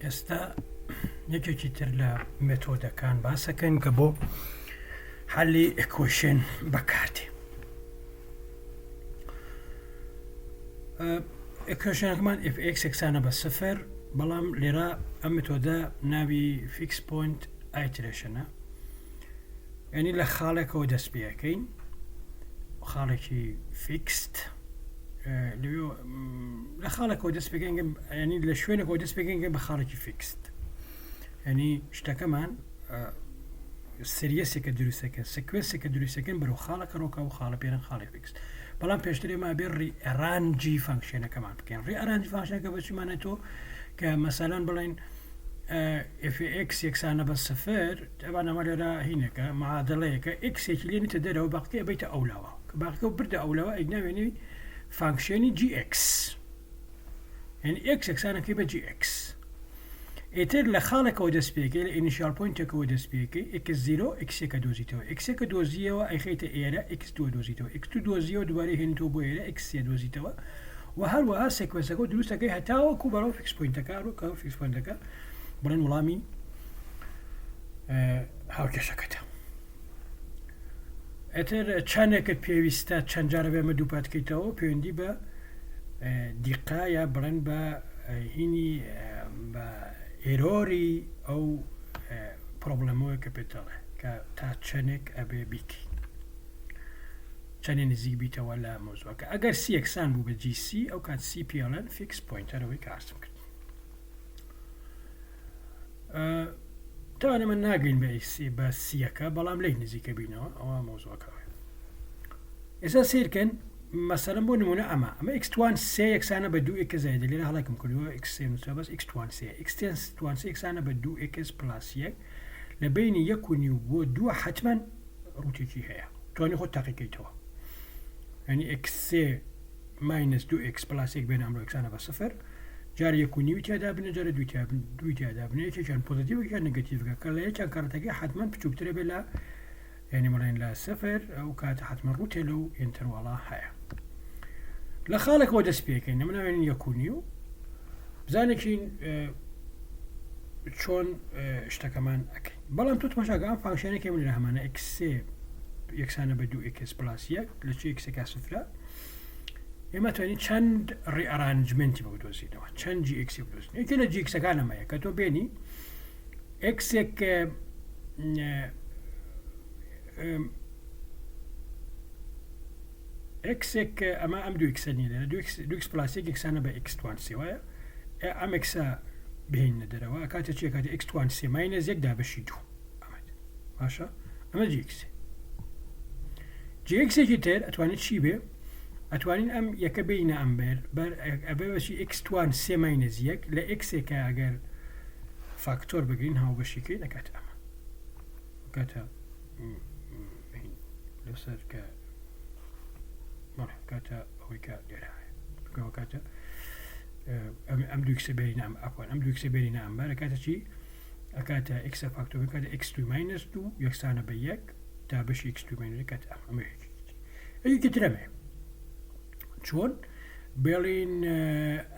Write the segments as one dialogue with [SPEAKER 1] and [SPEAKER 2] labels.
[SPEAKER 1] ئێستا یەکێکی تر لە مێتۆدەکان باسەکەن کە بۆ حەلی ئێکوێشن بەکاردێ. ئێکوێشنەکەمان fx یەکسانە بە سفر، بەڵام لێرە ئەم مێتۆدە ناوی فیکس پۆینت ئایترێشنە، یعنی لە خاڵێکەوە دەست پێەکەین، خاڵێکی فیکست لە خاڵێکەوە دەست پێکەین، ینی لە شوێنێکەوە دەست پێکەین بە خاڵێکی فیکست، ینی شتەکەمان سریەسێکە دروستەکە سکوێنسێکە دروستەکەن بەرەو خاڵەکە ڕۆکە و خاڵە پێێن خاڵی فیکس. بەڵام پێشتر ئێمە بێ ڕێئەرانجی فانکشنەکەمان بکەین. ڕێئەرانجی فانکشنەکە بەچمانێتەوە کە مەسەلەن بڵێن fx یەکسانە بە سفر، ئەوە نەمە لێرە هینەکە معادلەیەکە ئکسێکی لێنێتە دەرەوە باقیە بیتە ئەولاوە، کە باقیەکە بردە ئەولاوە ئەگناوێنی فانکشنی gx، یعنی x یەکسانەکەی بە gx. ئێتر لە خاڵێکەوە دەست پێکەی لە ئینیشیال پۆینتێکەوە دەست پێکەی x0 x1 دۆزیتەوە، x1 دۆزیەوە ئەیخیتە ئێرە x2 دۆزیتەوە، x2 دۆزیەوە دوبارەی هێنیتەوە بۆ ئێرە x3 دۆزیتەوە، و هەروەها سێکوێنسەکە دروستەکەی هەتاوەکو بەڕەو فیکس پۆینتەکە ڕۆکە فیکس پۆینتەکە بڵێن وڵامی هاوکێشەکەتە. ئێتر چەندێکت پێویستە چەند جارە بێمە دووپات بکەیتەوە پەیوەندی بە دیقا یا بڵێن بە هینی بە ئێرۆری ئەو پرۆبلەمەوە کە پێتەڵێ کە تا چەندێک ئەبێ بیکی چەندێ نزیک بیتەوە لە مۆزوعەکە. ئەگەر سی یەکسان بوو بە GC ئەو کات سی پێڵەن فیکس پۆینتەرەوەی کارسم کرد. تاوانە من ناگەین بە سیەکە، بەڵام لی نزیکە بینەوە ئەوە مۆزوعەکەوە. ئێستا سیرکەن مەسەلەن بۆ نمونە ئەمە x1 سێ یەکسانە بە 2x زائد، لێرە هەڵێکم کردووە x3 بەس x1 سێ یەکسانە بە 2x پلاس 1 لە بینی 1.5 بۆ 2 حتمما ڕوتێکی هەیە، توانی خۆت تاقیکەیتەوە، ینی x3 ماینس 2x پلاس 1 بین ئەمڕۆ یەکسانە بە سفر، جار 1.5 تیادا بنێ، جارە 2 تیادا بنێ، یەکێکیان پۆزیتیڤ یەکیان نەگەتیڤەکە، کە لە یەکیان کارتەکەی حتمما بچووکترە بێ لە یعنی بڵێن لە سفر، ئەو کاتە حتمما ڕوتێ لەو ئینتەرواڵە هەیە. لە خاڵێکەوە دەست پێکەین، نەمناوێنین 1.5 بزانێکین چۆن شتەکەمان ئەەکەین. بەڵام تۆ تماشاکە ئەم فانکشنێکی من لە هەمانە x3 یەکسانە بە 2x پلاس 1 لە چ x سفرە، ئێمە توانین چەند ڕێئەرانجمنتی بۆ بدۆزینەوە، چەند gx بدۆزین. یەکێ لە gxەکانەمەیە کە تۆ بێنی xێک xێک ئەمە ئەم 2x لێرە 2x پلاس 1 یەکسانە بە x1 وایە، ئەم xە بهێنە دەرەوە کاتە چیە کاتی x1 ماینەس 1 دابەشی 2 ئەمەد باشە، ئەمە gxێکی تر ئەتوانێت چی بێ، ئەتوانین ئەم یەکە بینە ئەمبەر بەر ئەبێوەشی x1 ماینەس 1 لە xێکە ئەگەر فاکتۆر بگرین هاوبەشیکەی نەکات ئەمە کاتە لەسەر کە کاتە ئەوەی کە لێرە کاتە ئەم دوکسە بێرینە ئەم دوکسە بێرینە ئەمبەر کاتە چی ئەکاتە x فاکتۆر کاتە x2 ماینەس 2 یەکسانە بە 1 تا بەشی x2 ماینەس کات ئەمە یەکی ترەمێ چۆن بێڵین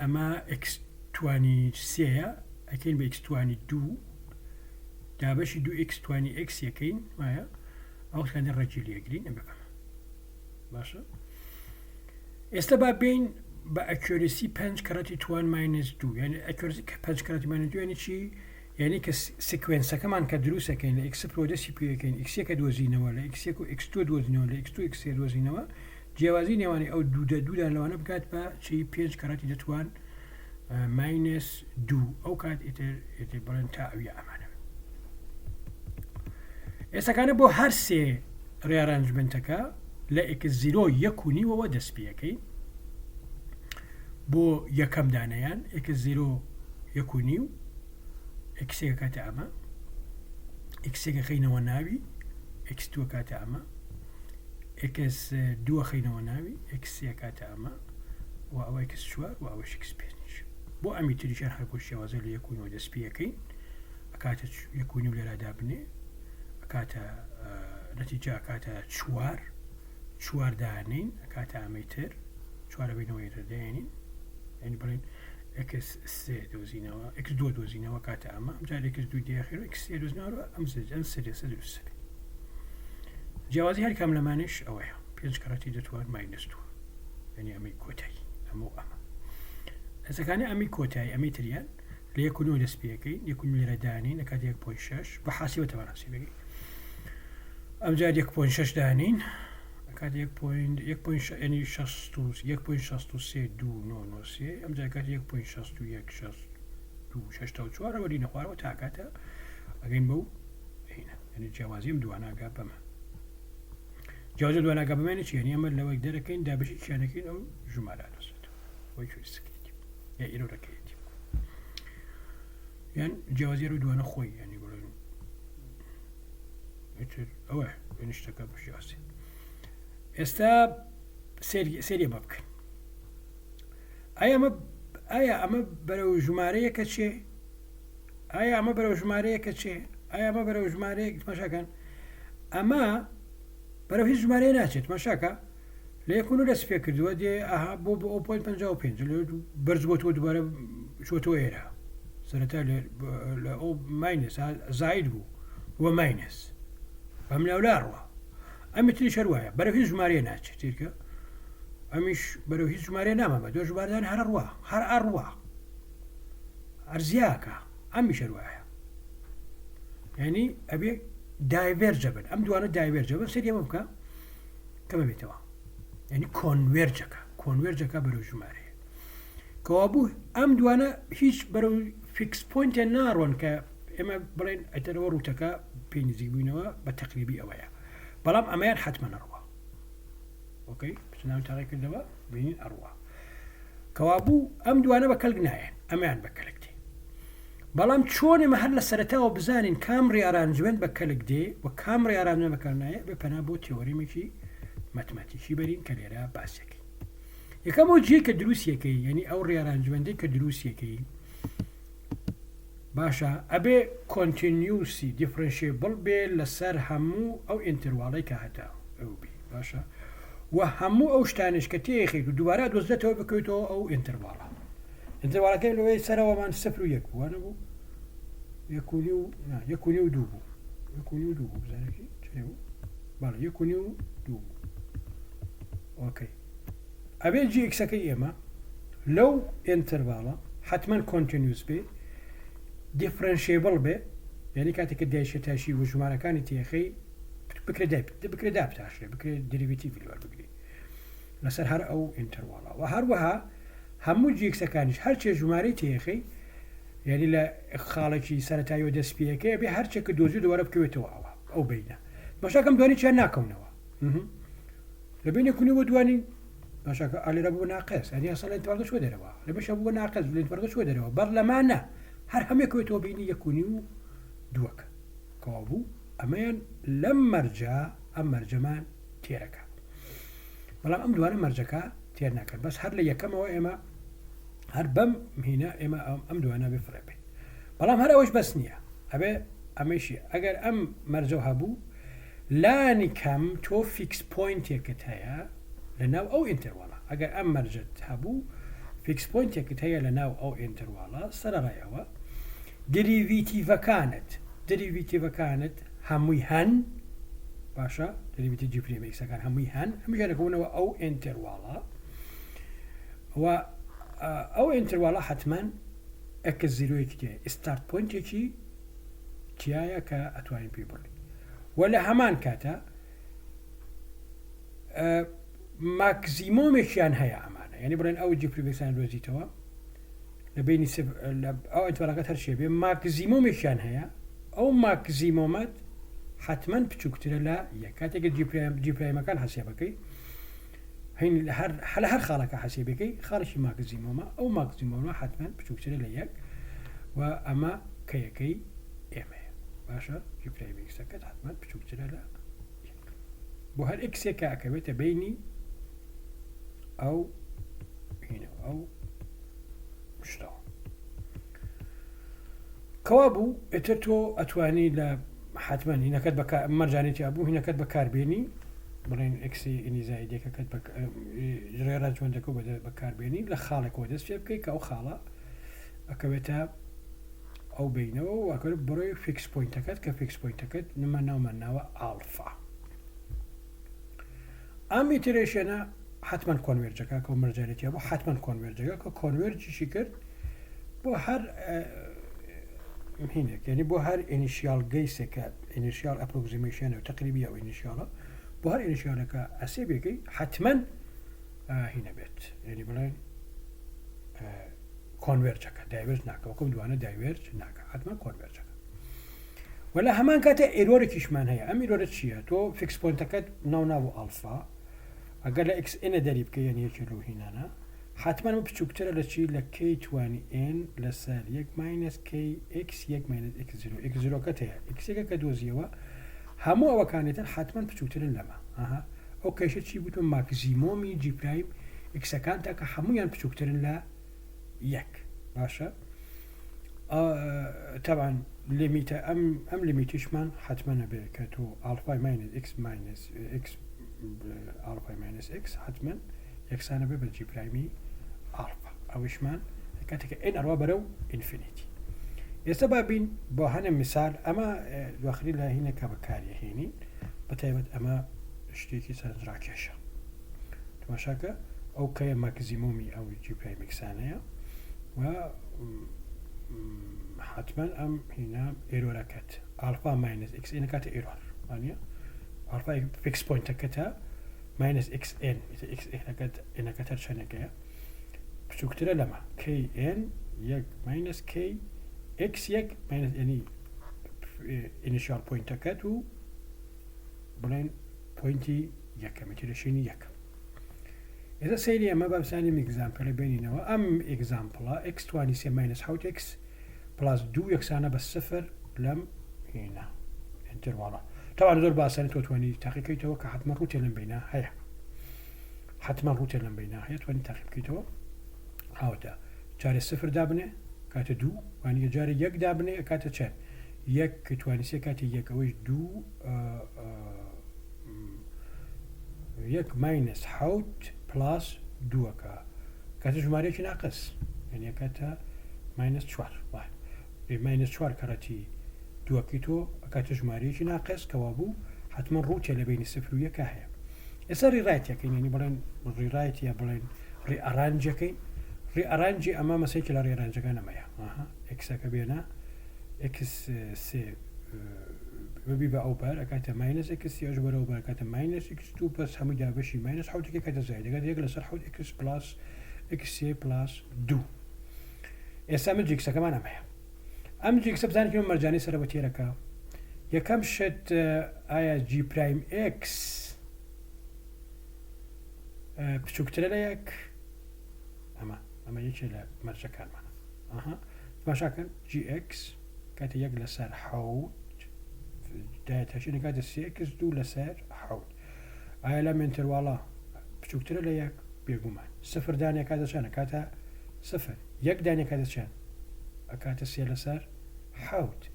[SPEAKER 1] ئەمە x توانی سێە ئەکەین بە x توانی 2 دابەشی 2x توانی x یەکەین وایە ئەو کاندە ڕێکی لێگرین ئەمە باشە. ئێستا با بین بە ئەکیۆرسی 5 کەڕەتی توان ماینەس 2، یعنی ئەکیۆرسی 5 کەڕەتی ماینەس 2 یعنی چی؟ یعنی کە سیکوێنسەکەمان کە دروستەکەین لە x پرۆدەسی پێەکەین x1 دۆزینەوە لە x1 و x2 دۆزینەوە لە x2 x3 دۆزینەوە، جیاوازی نێوانی ئەو دوودان لەوانە بکات بە چی 5 کەڕەتی دەتوان ماینەس 2 ئەو کات ئێتر بڵێن تا ئەوی ئەمانە. ئێستاکانە بۆ هەر سێ ڕێئەرانجمنتەکە لە x0 1.5 دەست پێەکەین بۆ یەکەم دانەیان x0 1.5 x1 کاتە ئەمە x1 خەینەوە ناوی x2 کاتە ئەمە x2 خەینەوە ناوی x3 کاتە ئەمە و ئەوە x4 و ئەوە x5 بۆ ئەمی تریشان هەرکۆ شێوازە لە 1.5 دەست پێەکەین ئەکاتە 1.5 لێرە دابنێ ئەکاتە نەتیجە ئەکاتە 4 دانین ئەکاتە ئەمەی تر 4 بینەوەی دەدەێنین، یعنی بڵێن اكس سي دوزينوا اكس دو دوزينوا كاتا اما جاري اكس دو دي اخر اكس سي دوزينوا امزج انسد سد السبي جوازي هل كامل مانش اوه بينج كراتي دتوان ماينس 2 يعني امي كوتاي امو اما اذا كان امي كوتاي امي تريان ليكونوا لسبيكي يكون لرداني نكاد يك بوين شاش بحاسبة طبعا حاسبة ام جاد يك بوين شاش دانين كاد يك بوين يعني شاستوس يك بوين شاستوس سي دو نو سي ام جاد كاد يك بوين شاستو يك شاست دو شاشتا وشوارا ودي نخوارا وتاكاتا اگين بو هنا يعني جوازيم دوانا قابما جواز دوانا قابما يعني اما لو اقدر كاين دابشي كانكين او جمالة لسات ويشو السكيت يا إلو ركيت يعني جوازي دوانا خوي يعني يقولون يتر اوه نشتكى بجوازي استا سيري ممكن ايا اما برو جماريه كتشي ايا اما برو جماريه كتشي ايا اما برو جماريه مشاكل اما برو هیچ جماريه ناچێت مشاكا ليكونوا دەست پێ کردووە دێ ئاها بۆ 0.55 بەرز بۆ تۆ دووبارە چۆتەوە ئێرە سەرەتا لە ئەو ماینس زاید بوو وە ماینس بەم لاولا ڕوە ئەمی تریش هەروایە بەرەو هیچ ژمارەیە ناچێت تێرکە ئەمیش بەرەو هیچ ژمارەیە نامەمە دۆ ژمارەدان هەر ڕوە هەر ئەڕوە ئەرزیاکە ئەمیش هەروایە یعنی ئەبێ دایڤێرجە بن ئەم دوانە دایڤێرجە بن سەری ئەمە بکە کەمە بێتەوە یعنی کۆنڤێرجەکە بەرەو ژمارەیە کەوا بوو ئەم دوانە هیچ بەرەو فیکس پۆینتە ناڕۆن کە ئێمە بڵێن ئەتەرەوە ڕوتەکە پێی نزیک بووینەوە بە تەقریبی ئەوەیە بەڵام ئەمەیان حتممە نەڕوە ئۆکەی پچناوی تاقی کردەوە بینین ئەڕوە کەوا بوو ئەم دوانە بە کەلک نایەن ئەمەیان بە کەلک دێ بەڵام چۆن ئێمە هەر لە سەرەتاوە بزانین کام ڕێئارانجمنت بە کەلک دێ و کام ڕێئارانجمنت بەکار نایە بێ پەنا بۆ تێوەریمێکی مەتماتیکی بەرین کە لێرە باسێکی یەکەم ئەو جێ کە دروستیەکەی یعنی ئەو ڕێئارانجمنتەی کە دروستیەکەی باشە ئەبێ کۆنتینیوسی دیفرەنشیبڵ بێ لەسەر هەموو ئەو ئینترواڵی کە هەتا ئەو بێ باشە و هەموو ئەو شتانش کە تێخیت و دووبارە دۆزدەتەوە بکەویتەوە ئەو ئینترواڵە ئینترواڵەکەی لەوەی سەرەوەمان 0 و 1 وانە بوو 1 و 2 بوو 1 و 2 بوو بزانێکی چێ بوو بەڵێ 1 و 2 بوو ئۆکەی ئەبێ جی ئێکسەکەی ئێمە لەو ئینترواڵە حتمما کۆنتینیوس بێ دیفرەنشیبڵ بێ یعنی کاتێککە دایشێتاشی و ژمارەکانی تێخەی بکرێ دابتاشێ بکرێت دریڤێتیڤی لەوەر بگری لەسەر هەر ئەو ئینترواڵە و هەروەها هەموو جیکسەکانیش هەرچێ ژمارەی تێخەی یعنی لە خاڵێکی سەرەتاییەوە دەستپێەکەی بێ هەرچێکە دۆزی دووەرە بکەوێتەوە ئەو بینە باشەکەم دوانی چیان ناکەونەوە لە بینێ کونی بۆ دوانی باشەکە ئالێرە بوو ناقەس ئەنی ئەسڵ ئینتوارگە چۆ دەرەوە لە بەشە بووە ناقەس ئینتوارگە چۆ دەرەوە بەرلەمانە هەر هەمێکەوێتەوە بینی 1 و 2 کەوا بوو ئەمەیان لەم مەرجە ئەم مەرجەمان تێرەکە بەڵام ئەم دوانە مەرجەکە تێر ناکەن بەس هەر لە یەکەمەوە ئێمە هەر بەم هینە ئێمە ئەم دوانە بفرێ بێت بەڵام هەر ئەوەش بەس نییە ئەبێ ئەمەشی ئەگەر ئەم مەرجە هەبوو لانی کەم تۆ فیکس پۆینتێکت هەیە لە ناو ئەو ئینترواڵە ئەگەر ئەم مەرجەت هەبوو فیکس پۆینتێکت هەیە لە ناو ئەو ئینترواڵە سەرڕایەوە دریڤیتیڤەکانت هەمووی هەن باشە دریڤیتی جیپریمێکسەکان هەمووی هەن هەمیشە دەکەونەوە ئەو ئینترواڵە و ئەو ئینترواڵە حتمما ئەکە زیرۆیەکی تێ ئستارت پۆینتێکی تایە کە ئەتوانین پێی بڕین و لە هەمان کاتە ماکزیمۆمێکیان هەیە ئەمانە یعنی بڵێن ئەو جیپریمێکسان دۆزیتەوە لە بینی ئەو ئینترواڵەکەت هەر شێ بێ ماکزیمۆمێکیان هەیە ئەو ماکزیمۆمەت حتمما بچووکترە لە یەک کاتێکە جیپرایمەکان حسێبەکەی هەر خاڵەکە حسێبەکەی خاڵشی ماکزیمۆمە ئەو ماکزیمۆمە حتمما بچووکترە لە یەک و ئەمە کە یەکەی ئێمەیە باشە جیپرایمێکسەکەت حتمما بچووکترە لە یەک بۆ هەر ئێکسێکە ئەکەوێتە بینی ئەو ئەو شتەوە کەوا بوو ئێتر تۆ ئەتوانی لە حتمما هینەکەت مەرجانێتی بوو هینەکەت بەکاربێنی بڵێن ئەکسی ئینیزایدێکەکەت ڕێڕانجمەندەکە بەکاربێنی لە خاڵێکەوە دەست پێ بکەیت کە ئەو خاڵە أكبتها أو بينه وأكبر بروي فيكس بوينتكت كفيكس بوينتكت نمنا ومنا ألفا أم إتريشنا حتما كونفيرجكا كومرجاليتي أبو حتما كونفيرجكا كونفيرج شكر بو هر هنا يعني بو هر initial جيسك initial approximation أو تقريبية أو initial بو هر initial كأسيبيكي حتما هنا بيت يعني بلين كونفيرجكا دايفيرج ناكا وكم دوانا دايفيرج ناكا حتما كونفيرجكا ولا همان كاتا إيروري كيشمان هي أم إيروري تشيا تو فيكس بوينتكت ناو ألفا أقل إكس إنا داري بكي يعني يجلو هنا حتما بتشوكتر لشي لكي تواني إن لسال يك ماينس كي إكس يك ماينس إكس زيرو إكس زيرو كتايا إكس يك كدوزيوا همو أو كانتا حتما بتشوكتر لما أوكي شي بوتو ماكسيمومي جي برايم إكس كانتا كحمو ين بتشوكتر لا يك باشا طبعا ليميتا أم ليميتيشمان حتما بكتو ألفا ماينس إكس ماينس إكس ألفا ماينس إكس حتما يكسانا بجي برايمي ألفا أو إشمان كاتك إن أروا برو إنفينيتي يسببين بوهنا مثال أما الوخري لها هنا كبكارية هيني بتايبت أما اشتيكي سنزراكيشا تماشاكا أو كي ماكسيمومي أو جي برايمي كسانيا و حتما أم هنا إيرور كات ألفا ماينس إكس إن كات إيرور يعني ألفا فيكس بوينت كتا ماينس إكس إن إكس إن كات شنكيا بشوكتلا لما كي إن يك ماينس كي إكس يك ماينس يعني initial بوينت كاتو بلين بوينتي يك مترشيني يك إذا سيري أما باب ثاني إكزامبل بيننا أم إكزامبل إكس تواني سي ماينس حوت إكس بلاس دو يكسانا بس صفر لم هنا انتروالا طبعا دول باسان تو تواني تحقيقي تو كحتما روت لم بينها هي حتما روت لم بينها هي تواني تحقيقي تو هاوتا جاري صفر دابنه كات دو واني جاري يك دابنه كات تشان يك تواني سي كات يك ويش دو يك ماينس حوت بلاس دوكا كات جماريش ناقص يعني كات ماينس شوار واحد ماينس شوار كراتي دوكيتو كات جماريش ناقص كوابو حتما روتي لبين الصفر ويا كاهيا يصير ريرايت يكين يعني بلين ريرايت يا بلين ري ارانج يكين ري ارانجي امام سيكل ري ارانج كان مايا اكس كبينا اكس سي بيبقى اوبر كاتا ماينس اكس يجبر اوبر كاتا ماينس اكس 2 بس هم جاب شي ماينس حوت كاتا زائد قاعد يقلص حوت اكس بلس اكس سي بلس 2 اسام جيكس كمان معايا ام جيكس بزان كيلو مرجاني سربتي ركا يا كم شت اي جي برايم اكس بشوكتر لك اما يجي لا مرجع كان معنا مشاكل جي اكس كاتا يقلص حوت دايت هشين قاعد السيكس دو لسير حول ايلمنت والله بشوكتر ليك بيقومان صفر داني كذا شان كاتا صفر يك داني كذا شان كاتا سيلسر حوت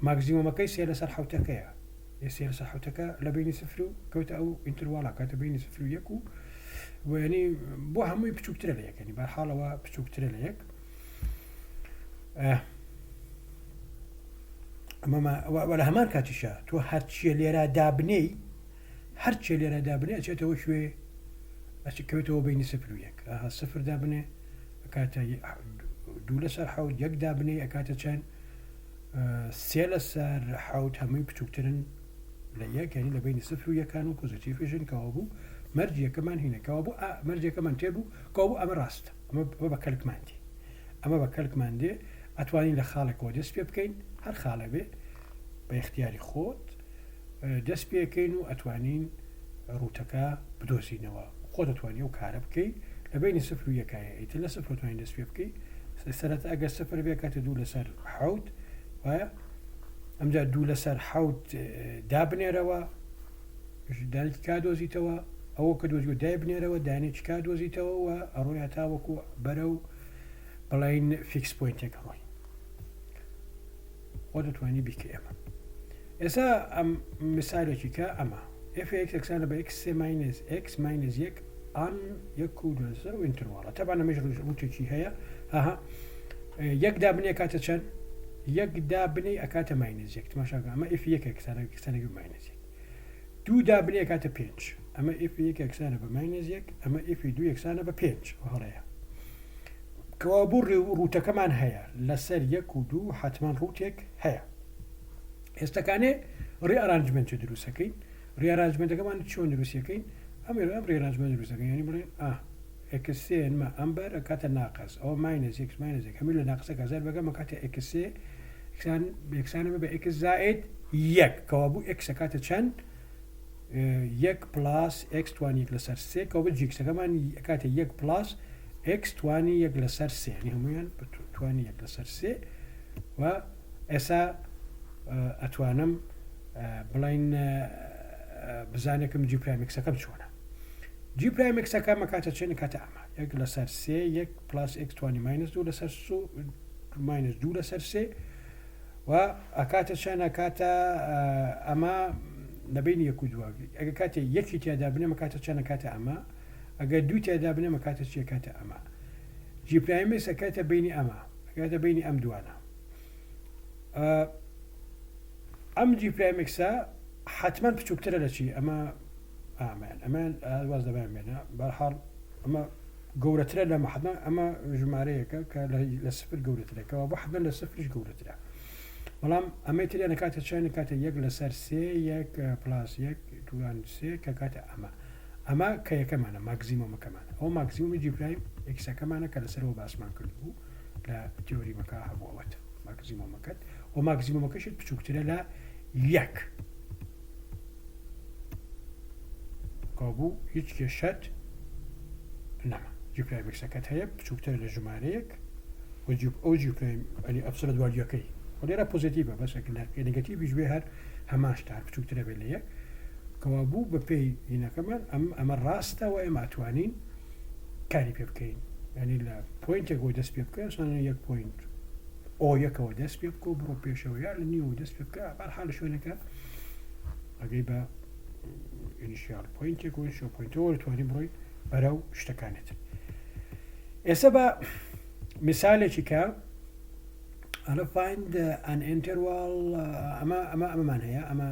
[SPEAKER 1] ماكسيموم كاي سيلسر حوتكيا يسيلسر حوتكا لبيني صفر كوتا او انتروالا كاتا بيني صفر يكو ويعني بو همي بشوكتر ليك يعني بالحاله بشوكتر ليك أما ولا همان كاتشا تو هرشي ليرا دابني هرشي ليرا دابني أشياء شوي أشكوته بين صفر وياك صفر دابني كاتا دولة سر حوت يك دابني كاتا كان سيلة سر حوت همي بتوكترن لياك يعني لبين صفر وياك كانوا بوزيتيف إيجن كوابو مرجع كمان هنا كوابو مرجع كمان تيبو كوابو أمر راست أما بكلك ماندي أما بكلك ماندي أتواني لخالك ودس بيبكين هر خاله به باختياري خود دس بيكينو أتوانين روتكا بدوزينوا خود أتواني وكارب كي لبين صفر ويكايا يتلا صفر أتوانين دس بيبكي سرت أجا صفر بيكا تدو لسر حوت ويا أمجا دو لسر حوت دابني روا داني كادوزي توا أو كدوزيو دابني روا داني كادوزي توا وأروي هتاوكو برو بلاين فيكس بوينت يكروي ودتواني بك اما إذا مثال كا اما اف اكس اكسانا باكس ماينس اكس ماينس يك ان يكون لسر وانتروالا طبعا مش روتشي هي یەک دابنێ کاتە چەند یەک دابنەی ئەکاتە ماینەس یەک تماشاکە ئەمە ئف یەک کەسانێک ماینەس یەک دوو دابنێ کاتە پێنج ئەمە ئف یەک یەکسانە بە ماینەس یەک ئەمە ئفی دوو یەکسانە بە پێنج هەڵەیە کەوابوو ڕوتەکەمان هەیە لەسەر یەک و دوو حتمان ڕوتێک هەیە ئێستاکانێ ڕێ ئەرانجمنت دروستەکەین ڕێ ئەرانجمنتەکەمان چۆن دروستەکەین ئەم ڕێ ئەرانجمنت دروستەکەین ینی بڵێن ئەکسێنمە ئەمبەر کاتە ناقص ئەو ماینەس یەکس ماینەس یەک هەموو لە ناقسە گازار بەگەمە کاتە ئەکسێ یەکسانە بە ئەکس زائد یەک کەوابوو ئەکسە کاتە چەند یەک پلاس ئەکس توانی یەک لەسەر سێ کەوابوو جیکسەکەمان کاتە یەک پلاس ئەکس توانی یەک لەسەر سێ یعنی هەموویان توانی یەک لەسەر سێ و ئێستا ئەتوانم بڵین بزانێکم جی پرایمکسەکەم چۆنە جی پرایمکسەکەم کاتە چێنە کاتە ئەمە یەک لەسەر سێ یەک پلاس ئەکس توانی ماینەس دوو لەسەر ماینەس دوو لەسەر سێ و ئەکاتە چەنە کاتە ئەمە لەبین یەک و دووە ئەگە کاتێ یەکی تیادا بنێمە کاتە چەنە کاتە ئەمە ئەگەر دوو تیادا بنێمە کاتە چیە کاتە ئەمە جی پرایمکس ئەکاتە بینی ئەمە ئەکاتە بینی ئەم دوانە ئەم جی پرایمکسە حتما بچووکترە لە چی ئەمە ئەمان واز دەبێنە بەرحاڵ ئەمە گەورەترە لە حتما ئەمە ژمارەیەکە کە لە سفر گەورەترەکەەوە بۆ حتما لە سفرش گەورەترە بەڵام ئەمەی تریانە کاتە چیانە کاتە یەک لەسەر سێ یەک پلاس یەک دوان سێ کە کاتە ئەمە کە یەکەمانە ماگزیمۆمەکەمانە ئەو ماگزیمۆمی جی پرایم ئێکسەکەمانە کە لەسەرەوە باسمان کردبوو لە تیۆریمەکە هەبووەوەت ماگزیمۆمەکەت و ماگزیمۆمەکەشت بچووکترە لە یەک کابوو هیچ کێشەت نەما جی پرایمکسەکەت هەیە بچووکترە لە ژمارەیەک ئەو جی پرایم ئەنی ئەفسرە دواریەکەی لێرە پۆزیتیڤە بەسێک نێگەتیڤیش بێ هەر هەماشتا بچووکترە بێت لە یەک کەوابوو بە پێی هینەکەمان ئەمە ڕاستە و ئێمە ئەتوانین کاری پێ بکەین ینی لە پوینتێک بۆ دەست پێ بکەین سانە یەک پوینت ئۆ یەکەوە دەست پێ بکە و بڕۆ پێشەوە یا لە نیوە دەست پێ بکە بەرحاڵ شوێنەکە ئەگەی بە ئینیشیال پوینتێک و شۆ پوینتەوە دەتوانین بڕۆین بەرەو شتەکانێت ئێستا بە مثالێکی کە ئەلە find an interval ئەمەمان هەیە ئەمە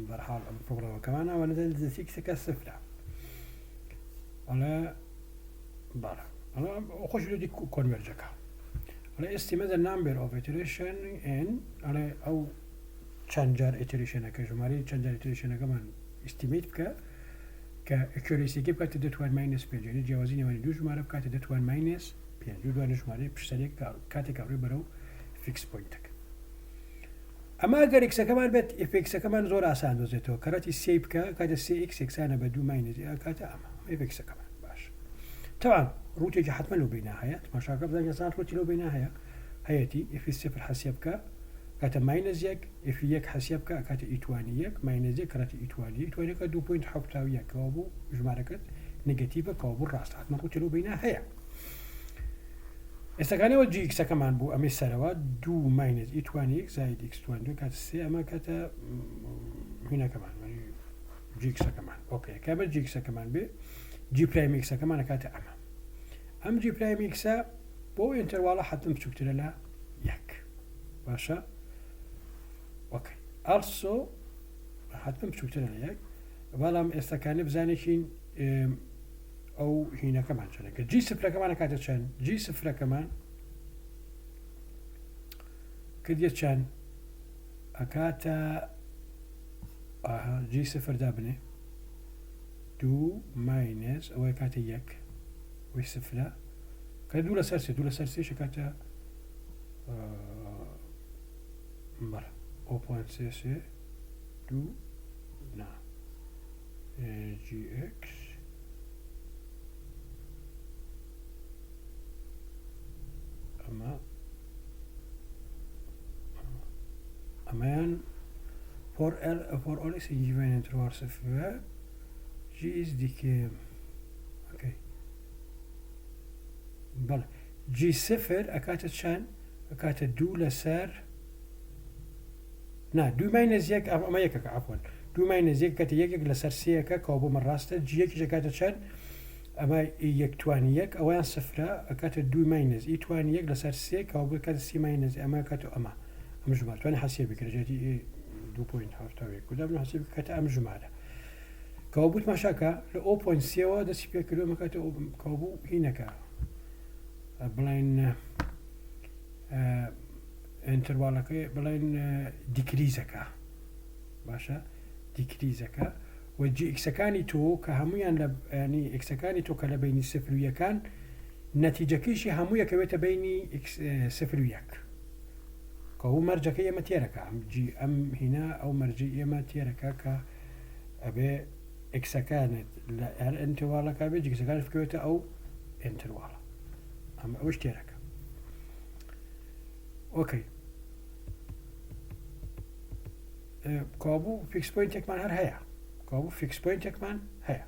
[SPEAKER 1] بەرحاڵ ئەم پرۆگرامەکەمانە و نزیکەکە سفرە ئەڵێ بەڵێ خۆش لێدی کۆنڤەرجەکە ئەڵێ estimate the number of iteration n ئەڵێ ئەو چەند جار ئیتریشنەکە ژمارەی چەند جار ئیتریشنەکەمان ئیستیمیت بکە کە ئەکیۆریسیەکەی بکاتە دەتوان ماینەس پێنج یعنی جیاوازی نێوانی دوو ژمارە بکاتە دەتوان ماینەس پێنج دوو دوانە ژمارەی پشتەرێک کاتێک ئەڕێ بەرەو فیکس پوینتەکە ئەمە گەر ئێکسەکەمان بێت ئفێکسەکەمان زۆر ئاسان دۆزێتەوە کەڕەتی سێ بکە کاتە سێ ئێکس یەکسانە بە دوو ماینەس کاتە ئەمە ئفێکسەکەمان باش تەوان ڕوتێکی حتمما لەو بینە هەیە تماشاکە بزانین ئێستا ڕوتی لەو بینە هەیە هەیەتی ئفی سفر حەسیە بکە کاتە ماینەس یەک ئفی یەک حەسیە بکە کاتە ئیتوانی یەک ماینەس یەک کەڕەتی ئیتوانیەکە 2.7 بوو ژمارەکەت نگەتیڤە کەوا بوو ڕاستە حتمما ڕوتی لەو بینە هەیە ئێستاکانەوە جی ئیکسەکەمان بوو ئەمەی سەرەوە دوو ماینەس ئیتوانی یەک زائد ئیکس توان دوو کاتە سێ ئەمە کاتە هینەکەمان جی ئیکسەکەمان ئۆکێ کابە جی ئیکسەکەمان بێ جی پرایم ئیکسەکەمانە کاتە ئەم جی پرایم ئیکسە بۆ ئینتەرواڵە حتم بچووکترە لە یەک باشە ئۆکێ ئەڵسۆ حتم بچووکترە لە یەک بەڵام ئێستاکانە بزانێکین ئەو هینەکەمان چەنەکە جی سفرەکەمانە کاتە چەند جی سفرەکەمان کردیە چەند ئەکاتە جی سفردا بنێ دوو ماینەس ئەوەی کاتە یەک وی سفرە کە دوو لەسەر سێ دوو لەسەر سێش کاتە بەڵێ 0.33 دوو نا جی ئێکس ئەمەیان for all is given interval صفر g is دیکە اوکی بەڵێ g صفر ئەکاتە چەند ئەکاتە دوو لەسەر نا دوو ماینەس یەک ئەمە یەکەکە عەفوەن دوو ماینەس یەک کاتە یەکێک لەسەر سێیەکە کەوا بۆمە ڕاستە g یەکیش ئەکاتە چەند ئەمە یەک توانی یەک ئەویان سفرە ئەکاتە دوی ماینەز ئی توانی یەک لەسەر سێ کەەوە بکات سی ماینەز ئەمە کاتە ئەمە ژمار توانێت حەسێ بکرێتی 2.7 کودا حسێ بکاتە ئەم ژمارە کەەوە بوت ماشاکە لە 0.3ەوە دەستی پێ کردو مەکاتە کەوبوو هینەکە بڵین ئینتەرواڵەکەی بڵین دیکریزەکە باشە دیکریزەکە و جی ئیکسەکانی تۆ کە هەمویان لە ینی ئیکسەکانی تۆ کە لە بینی سفر و یەکان نەتیجەکەیشی هەموو یەکەوێتە بینی سفر و یەک کەەوە مەرجەکە ئێمە تێرەکە ئەم هینا ئەو مەرجی ئێمە تێرەکە کە ئەبێ ئیکسەکانت لە هەر ئەنتەواڵەکە بێ جیکسەکانت بکەوێتە ئەو ئینتەرواڵە ئەمە ئەوش تێرەکە ئۆکەی کابوو فیکس پۆینتێکمان هەر هەیە کابوو فیکس پۆینتێکمان هەیە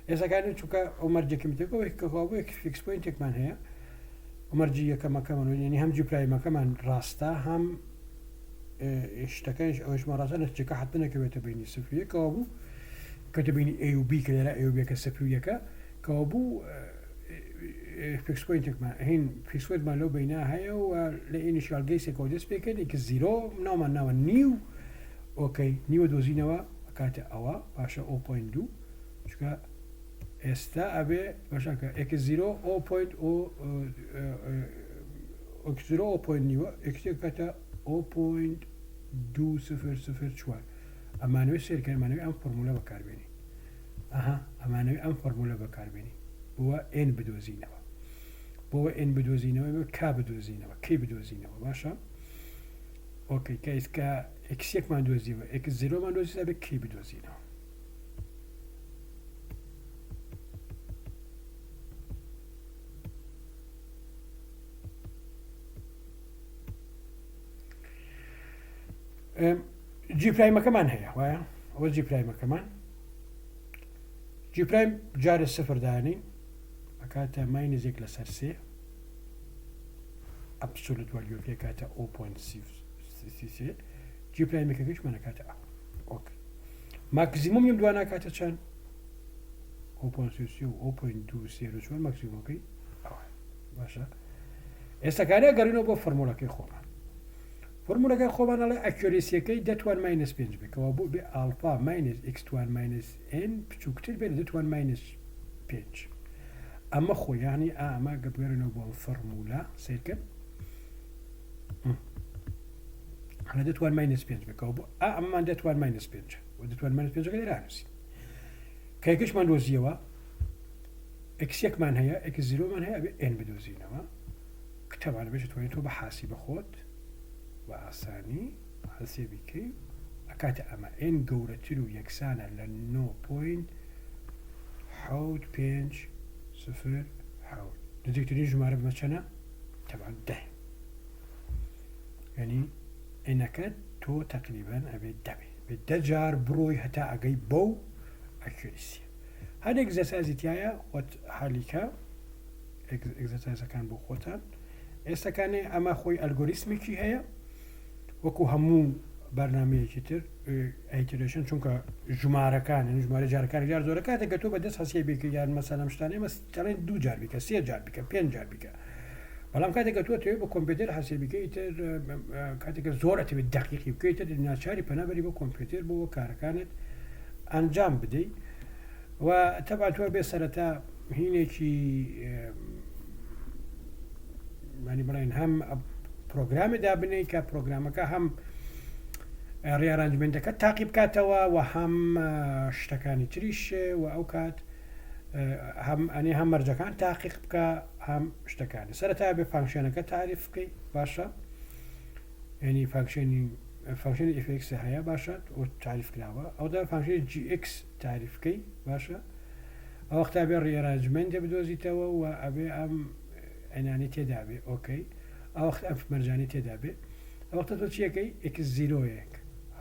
[SPEAKER 1] ئێستاکانی چونکە ئەو مەرجێکمتەکەەوەی کە کابوو فیکس پۆینتێکمان هەیە ئەمەرجی یەکەمەکەمان ینی هەم جیپرایمەکەمان ڕاستە هەم شتەکەش ئەوشمە ڕاستە نەتیجەکە حتمەکەوێتە بینی سفریەکەەوە بوو کەتە بینی ئێ و بی کە لێرە ئێ و بێکە سفریەکە کەەوە بوو فیکس پۆینتێکمان هین فیکس پۆینتمان لەو بینە هەیە و لە ئینیشیال گەیسێکەوە دەست پێکرد کە زیرۆ ناومان ناوە نیو ئۆکەی نیوە دۆزینەوە کاتە ئەوە باشە 0.2 چکە ئێستا ئەبێ باشەکە x0 0.0.9 ئەکسێک کاتە 0.2004 ئەمانەوەی سێرکەمانەوەی ئەم فۆرمولە بەکاربێنی ئەمانەوەی ئەم فۆرمولە بەکاربێنی بووە n بدۆزینەوە بۆەوە n بدۆزینەوە کا بدۆزینەوە کەی بدۆزینەوە باشە ئۆکەی کەیسکە ئەکسێکمان دۆزیوە x0مان دۆزیە بێ کەی بدۆزینەوە جی پرایمەکەمان هەیە وایە ئەوە جی پرایمەکەمان جی پرایم جارە سفردانی ئەکاتە ماینزێک لەسەر سێ ئەبسولوت وەلیۆکێ کاتە 0.33 جی پرایمەکەش منەکاتە ئۆکەی ماکزیموم یم دوانە کاتە چەند 0.33 و 0.204 ماکسیمۆکەی باشە ئێستاکانە گەڕینەوە بۆ فۆرمولەکەی خۆمان فۆرمولەکەی خۆمانەڵێ ئەکیۆرێسیەکەی دەتوان ماینس 5 بکەوە بوو بێ ئالفا ماینس x2 ماینس n بچووکتر بێت دەتوان ماینس 5 ئەمە خۆیانی ئەمە گەبگەرنەوە بۆ فۆرمولە سیرکرد هەڵە دەتوان ماینس 5 بکەوە بۆ ئەممان دەتوان ماینس 5 و دەتوان ماینس 5 لێرانووسی کەیکەشمان دۆزیەوە ئەکسێکمان هەیە x0مان هەیە بێ n بدۆزینەوە کتەبانە بێژ توانێت تۆ بە حاسی بەخۆت و ئاسانی حەسێ بیکەی ئەکاتە ئەمە n گەورەتر و یەکسانە لە 9.75 نزیکترین ژمارە بمەچەنە تەبان 10 ینی ئێنەکەت تۆ تەقریبەن ئەبێت دەبێت 10 جار بڕۆی هەتا ئەگەی بەو ئەکیۆریسیە هەر ئەگزەسایزیتیایە خۆت حالیکە ئەگزەسایزەکان بۆ خۆتان ئێستاکانێ ئەمە خۆی ئەلگۆریسمێکی هەیە وەکو هەموو بەرنامەیەکی تر ئەیترێشن چونکە ژمارەکان ژمارە جارەکان جار زۆرە کاتێک کە تۆ بەدەست هەسیە بێکە یان مەسەلەم شتانەی مەسەڵەن 2 جار بیکە 3 جار بیکە 5 جار بیکە بەڵام کاتێک کە تۆ توێ بە کۆمپیوتەر هەسیە بیکەی تر کاتێک کە زۆر ئەتەوێت دەقیقی بکەیتر ناچاری پەنابەری بۆ کۆمپیوتەر بۆ کارەکانت ئەنجام بدەیت و تەبات تۆ بێ سەرەتا هینێکی معنی بڵین هەم پرۆگرامە دابنەی کە پرۆگرامەکە هەم ڕێئارانجمنتەکە تاقی بکاتەوە و هەم شتەکانی تریش و ئەو کات هەم ئەنێ هەم مەرجەکان تاقیق بکە هەم شتەکانی سەرەتا بێ فانکشنەکە تعریف بکەی باشە ینی فانکشنی fx هەیە باشە و تعریف کراوە ئەودا فانکشنی gx تعریف بکەی باشە ئەو وەختا بێ ڕێئارانجمنتە بدۆزیتەوە و ئەبێ ئەم ئەنانی تێدا بێ ئۆکەی ئەو وەخت ئەم مەرجانی تێدا بێ ئەو وەختە تۆ چیەکەی x0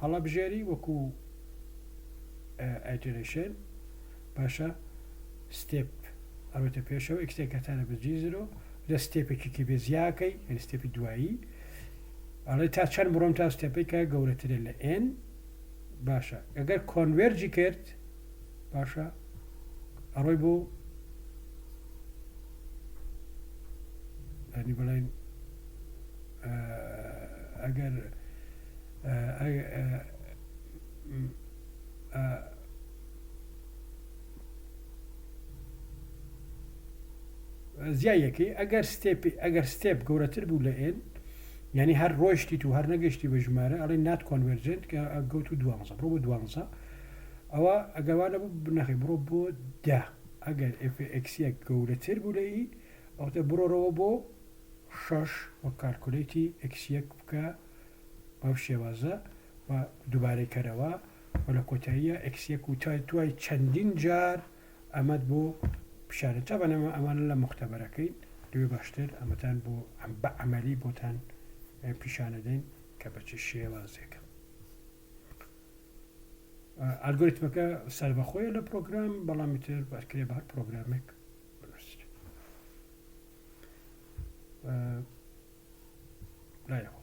[SPEAKER 1] هەڵە بژێری وەکو ئایترێشن باشە ستێپ ئەوێتە پێشەوە ئەکسێکەتانە بەجی0 لە ستێپێکی بێ زیاکەی هەن ستێپی دوایی ئەڵێ تا چەند بڕۆم تا ستێپەی کە گەورەترە لە n باشە ئەگەر کۆنڤێرجی کرد باشە ئەڕۆی بۆ ینی بڵێن ئەگەر زیایەکەی ئەگەر ستێپ گەورەتر بوو لە ئێن یعنی هەر ڕۆیشتی و هەر نەگەشتی بە ژمارە ئەڵێ نات کۆنڤەرجنت کە گەوت و 12 بڕۆ بۆ 12 ئەوە ئەگەوانە بنەخی بڕۆ بۆ دا ئەگەر ئەکسیەک گەورەتر بوو لە ئی ئەوتە بڕۆڕەوە بۆ 6 وە کارکولێتی ئەکسیەک بکە بەو شێوازە و دووبارەی کەرەوە و لە کۆتاییە ئەکسیەک و توای چەندین جار ئەمەد بۆ پیشانە چابەنەمە ئەمانە لە مختەبەرەکەین دوێ باشتر ئەمەتان بۆ بە عەمەلی بۆتان پیشانەدەین کە بە چ شێوازێکە ئەلگۆریتمەکە سەربەخۆیە لە پرۆگرام بەڵامی تر بەکرێ بە هەر پرۆگرامێک بنووسیت لایەوە